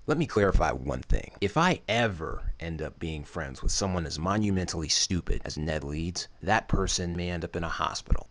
Let me clarify one thing. If I ever end up being friends with someone as monumentally stupid as Ned Leeds, that person may end up in a hospital.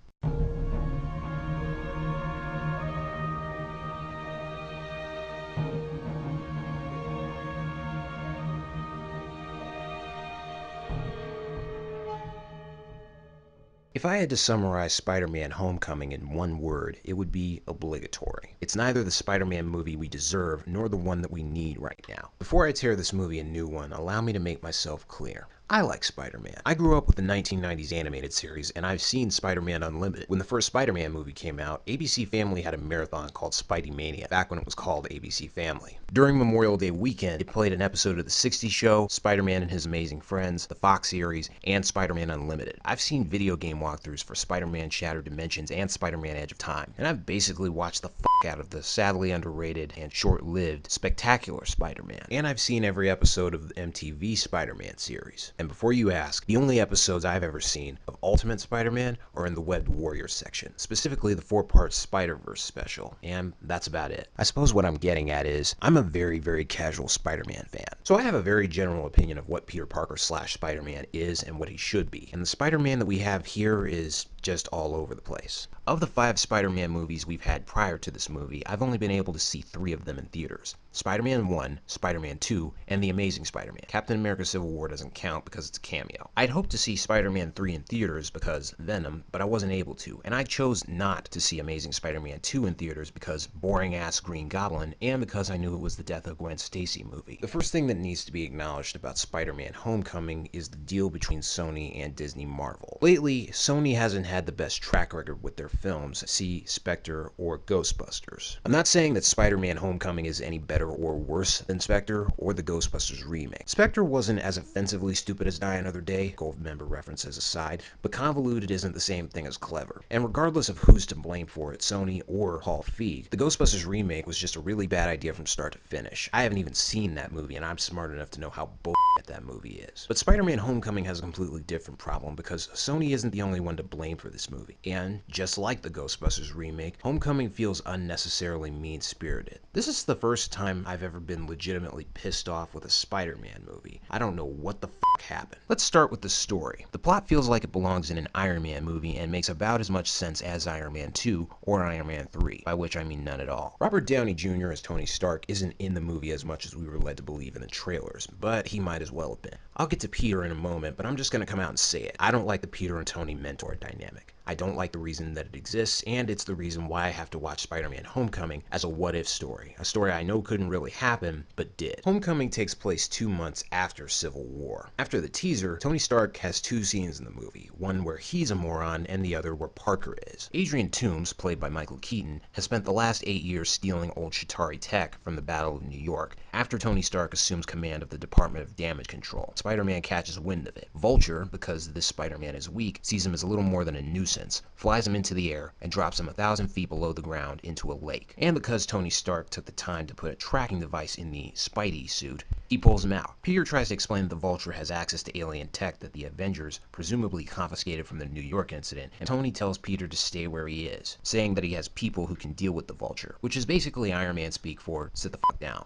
If I had to summarize Spider-Man Homecoming in one word, it would be obligatory. It's neither the Spider-Man movie we deserve nor the one that we need right now. Before I tear this movie a new one, allow me to make myself clear. I like Spider-Man. I grew up with the 1990s animated series, and I've seen Spider-Man Unlimited. When the first Spider-Man movie came out, ABC Family had a marathon called Spidey Mania, back when it was called ABC Family. During Memorial Day weekend, it played an episode of The 60s Show, Spider-Man and His Amazing Friends, the Fox series, and Spider-Man Unlimited. I've seen video game walkthroughs for Spider-Man Shattered Dimensions and Spider-Man Edge of Time, and I've basically watched the out of the sadly underrated and short-lived Spectacular Spider-Man. And I've seen every episode of the MTV Spider-Man series. And before you ask, the only episodes I've ever seen of Ultimate Spider-Man are in the Webbed Warriors section, specifically the 4-part Spider-Verse special, and that's about it. I suppose what I'm getting at is, I'm a very casual Spider-Man fan, so I have a very general opinion of what Peter Parker / Spider-Man is and what he should be, and the Spider-Man that we have here is just all over the place. Of the 5 Spider-Man movies we've had prior to this movie, I've only been able to see 3 of them in theaters. Spider-Man 1, Spider-Man 2, and The Amazing Spider-Man. Captain America Civil War doesn't count because it's a cameo. I'd hoped to see Spider-Man 3 in theaters because Venom, but I wasn't able to, and I chose not to see Amazing Spider-Man 2 in theaters because boring-ass Green Goblin, and because I knew it was the Death of Gwen Stacy movie. The first thing that needs to be acknowledged about Spider-Man Homecoming is the deal between Sony and Disney Marvel. Lately, Sony hasn't had the best track record with their films, see Spectre or Ghostbusters. I'm not saying that Spider-Man Homecoming is any better or worse than Spectre or the Ghostbusters remake. Spectre wasn't as offensively stupid as Die Another Day, Goldmember references aside, but convoluted isn't the same thing as clever. And regardless of who's to blame for it, Sony or Paul Feig, the Ghostbusters remake was just a really bad idea from start to finish. I haven't even seen that movie, and I'm smart enough to know how bullshit that movie is. But Spider-Man Homecoming has a completely different problem because Sony isn't the only one to blame for this movie. And just like the Ghostbusters remake, Homecoming feels unnecessarily mean-spirited. This is the first time I've ever been legitimately pissed off with a Spider-Man movie. I don't know what the fuck happened. Let's start with the story. The plot feels like it belongs in an Iron Man movie and makes about as much sense as Iron Man 2 or Iron Man 3, by which I mean none at all. Robert Downey Jr. as Tony Stark isn't in the movie as much as we were led to believe in the trailers, but he might as well have been. I'll get to Peter in a moment, but I'm just gonna come out and say it. I don't like the Peter and Tony mentor dynamic. I don't like the reason that it exists, and it's the reason why I have to watch Spider-Man Homecoming as a what-if story. A story I know couldn't really happen, but did. Homecoming takes place 2 months after Civil War. After the teaser, Tony Stark has 2 scenes in the movie, one where he's a moron and the other where Parker is. Adrian Toomes, played by Michael Keaton, has spent the last 8 years stealing old Chitauri tech from the Battle of New York after Tony Stark assumes command of the Department of Damage Control. Spider-Man catches wind of it. Vulture, because this Spider-Man is weak, sees him as a little more than a nuisance, flies him into the air, and drops him 1,000 feet below the ground into a lake. And because Tony Stark took the time to put a tracking device in the Spidey suit, he pulls him out. Peter tries to explain that the Vulture has access to alien tech that the Avengers presumably confiscated from the New York incident, and Tony tells Peter to stay where he is, saying that he has people who can deal with the Vulture, which is basically Iron Man speak for sit the fuck down.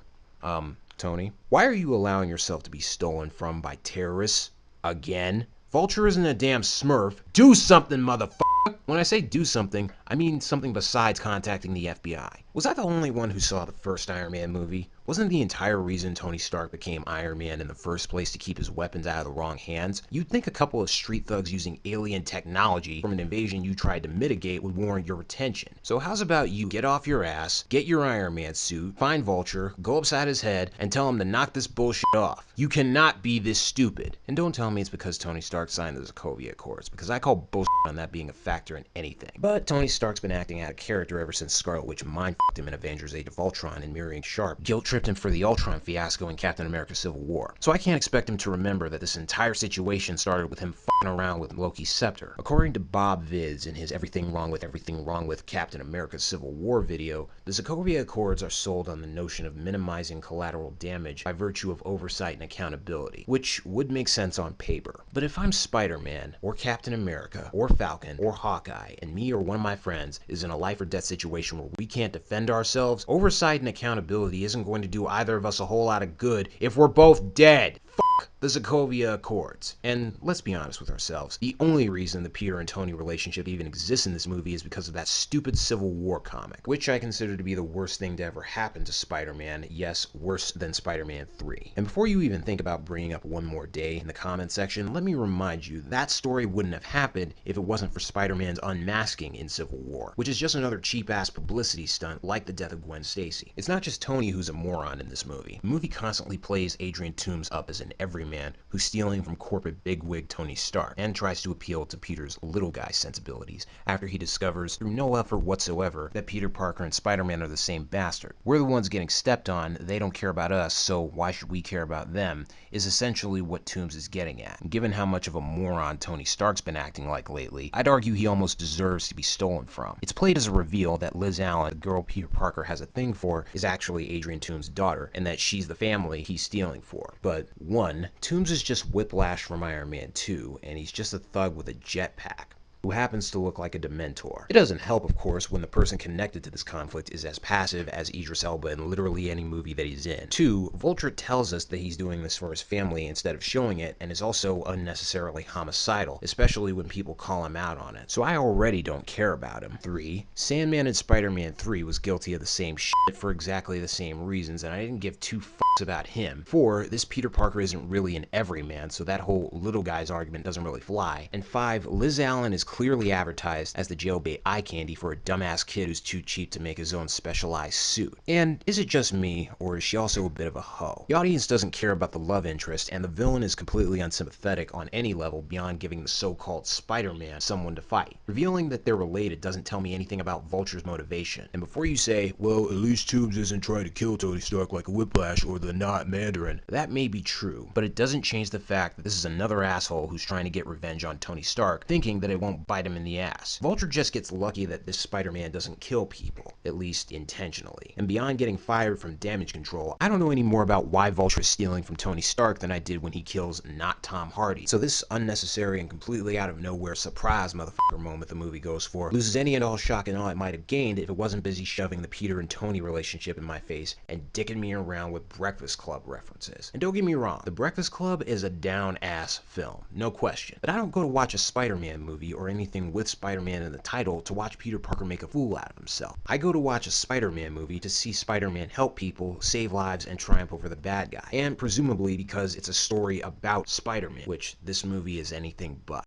Tony, why are you allowing yourself to be stolen from by terrorists again? Vulture isn't a damn smurf. Do something, motherfucker! When I say do something, I mean something besides contacting the FBI. Was I the only one who saw the first Iron Man movie? Wasn't the entire reason Tony Stark became Iron Man in the first place to keep his weapons out of the wrong hands? You'd think a couple of street thugs using alien technology from an invasion you tried to mitigate would warrant your attention. So how's about you get off your ass, get your Iron Man suit, find Vulture, go upside his head, and tell him to knock this bullshit off. You cannot be this stupid. And don't tell me it's because Tony Stark signed the Sokovia Accords, because I call bullshit on that being a factor in anything. But Tony Stark's been acting out of character ever since Scarlet Witch mind-fucked him in Avengers Age of Ultron and Mirroring Sharp guilt-tripped him for the Ultron fiasco in Captain America Civil War. So I can't expect him to remember that this entire situation started with him around with Loki's scepter. According to Bob Vids in his Everything Wrong with Captain America's Civil War video, the Sokovia Accords are sold on the notion of minimizing collateral damage by virtue of oversight and accountability, which would make sense on paper. But if I'm Spider-Man, or Captain America, or Falcon, or Hawkeye, and me or one of my friends is in a life or death situation where we can't defend ourselves, oversight and accountability isn't going to do either of us a whole lot of good if we're both dead. The Sokovia Accords. And let's be honest with ourselves, the only reason the Peter and Tony relationship even exists in this movie is because of that stupid Civil War comic, which I consider to be the worst thing to ever happen to Spider-Man, yes, worse than Spider-Man 3. And before you even think about bringing up One More Day in the comment section, let me remind you that story wouldn't have happened if it wasn't for Spider-Man's unmasking in Civil War, which is just another cheap-ass publicity stunt like the death of Gwen Stacy. It's not just Tony who's a moron in this movie. The movie constantly plays Adrian Toomes up as an everyman who's stealing from corporate bigwig Tony Stark and tries to appeal to Peter's little guy sensibilities after he discovers through no effort whatsoever that Peter Parker and Spider-Man are the same bastard. We're the ones getting stepped on, they don't care about us, so why should we care about them, is essentially what Toomes is getting at. And given how much of a moron Tony Stark's been acting like lately, I'd argue he almost deserves to be stolen from. It's played as a reveal that Liz Allen, the girl Peter Parker has a thing for, is actually Adrian Toomes' daughter, and that she's the family he's stealing for. But one, Toomes is just Whiplash from Iron Man 2, and he's just a thug with a jetpack who happens to look like a Dementor. It doesn't help, of course, when the person connected to this conflict is as passive as Idris Elba in literally any movie that he's in. 2, Vulture tells us that he's doing this for his family instead of showing it, and is also unnecessarily homicidal, especially when people call him out on it. So I already don't care about him. 3, Sandman in Spider-Man 3 was guilty of the same shit for exactly the same reasons, and I didn't give two fucks about him. 4, this Peter Parker isn't really an everyman, so that whole little guy's argument doesn't really fly. And 5, Liz Allen is clearly advertised as the jailbait eye candy for a dumbass kid who's too cheap to make his own specialized suit. And is it just me, or is she also a bit of a hoe? The audience doesn't care about the love interest, and the villain is completely unsympathetic on any level beyond giving the so-called Spider-Man someone to fight. Revealing that they're related doesn't tell me anything about Vulture's motivation. And before you say, well, at least Toomes isn't trying to kill Tony Stark like a Whiplash or the not Mandarin, that may be true, but it doesn't change the fact that this is another asshole who's trying to get revenge on Tony Stark, thinking that it won't bite him in the ass. Vulture just gets lucky that this Spider-Man doesn't kill people, at least intentionally. And beyond getting fired from damage control, I don't know any more about why Vulture is stealing from Tony Stark than I did when he kills not Tom Hardy. So this unnecessary and completely out of nowhere surprise motherfucker moment the movie goes for loses any and all shock and awe it might have gained if it wasn't busy shoving the Peter and Tony relationship in my face and dicking me around with Breakfast Club references. And don't get me wrong, The Breakfast Club is a down-ass film, no question. But I don't go to watch a Spider-Man movie or anything with Spider-Man in the title to watch Peter Parker make a fool out of himself. I go to watch a Spider-Man movie to see Spider-Man help people, save lives, and triumph over the bad guy. And presumably because it's a story about Spider-Man, which this movie is anything but.